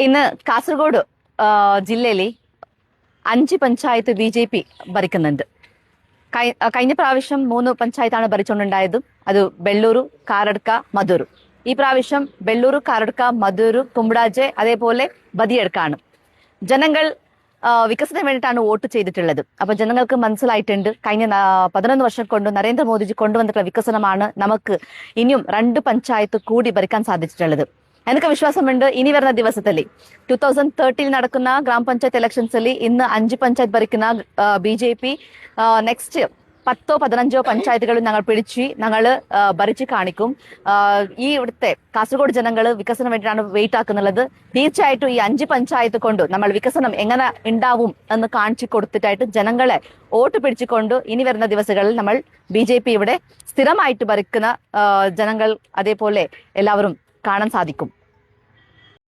ഇന്ന് കാസർഗോഡ് ജില്ലയിലെ 5 പഞ്ചായത്ത് BJP ഭരിക്കുന്നുണ്ട്. കഴിഞ്ഞ പ്രാവശ്യം 3 പഞ്ചായത്താണ് ഭരിച്ചുകൊണ്ടുണ്ടായതും. അത് ബെള്ളൂരു, കാരടുക്ക, മധൂരു. ഈ പ്രാവശ്യം ബെള്ളൂരു, കാരടുക്ക, മധൂരു, കുമ്പടാജെ അതേപോലെ ബദിയടുക്കാണ്. ജനങ്ങൾ വികസനം വേണ്ടിയിട്ടാണ് വോട്ട് ചെയ്തിട്ടുള്ളത്. അപ്പൊ ജനങ്ങൾക്ക് മനസ്സിലായിട്ടുണ്ട് കഴിഞ്ഞ 11 വർഷം കൊണ്ട് നരേന്ദ്രമോദിജി കൊണ്ടുവന്നിട്ടുള്ള വികസനമാണ് നമുക്ക് ഇനിയും 2 പഞ്ചായത്ത് കൂടി ഭരിക്കാൻ സാധിച്ചിട്ടുള്ളത്. എനിക്ക് വിശ്വാസമുണ്ട് ഇനി വരുന്ന ദിവസത്തിൽ 2030 നടക്കുന്ന ഗ്രാമപഞ്ചായത്ത് ഇലക്ഷൻസിൽ ഇന്ന് 5 പഞ്ചായത്ത് ഭരിക്കുന്ന BJP നെക്സ്റ്റ് 10-15 പഞ്ചായത്തുകൾ ഞങ്ങൾ പിടിച്ച് ഞങ്ങൾ ഭരിച്ച് കാണിക്കും. ഈ ഇവിടുത്തെ കാസർഗോഡ് ജനങ്ങൾ വികസനം വേണ്ടിയിട്ടാണ് വെയിറ്റ് ആക്കുന്നുള്ളത്. തീർച്ചയായിട്ടും ഈ 5 പഞ്ചായത്ത് കൊണ്ട് നമ്മൾ വികസനം എങ്ങനെ ഉണ്ടാവും എന്ന് കാണിച്ചു കൊടുത്തിട്ടായിട്ട് ജനങ്ങളെ വോട്ട് പിടിച്ചുകൊണ്ട് ഇനി വരുന്ന ദിവസങ്ങളിൽ നമ്മൾ BJP ഇവിടെ സ്ഥിരമായിട്ട് ഭരിക്കുന്ന ജനങ്ങൾ അതേപോലെ എല്ലാവരും കാണാൻ സാധിക്കും.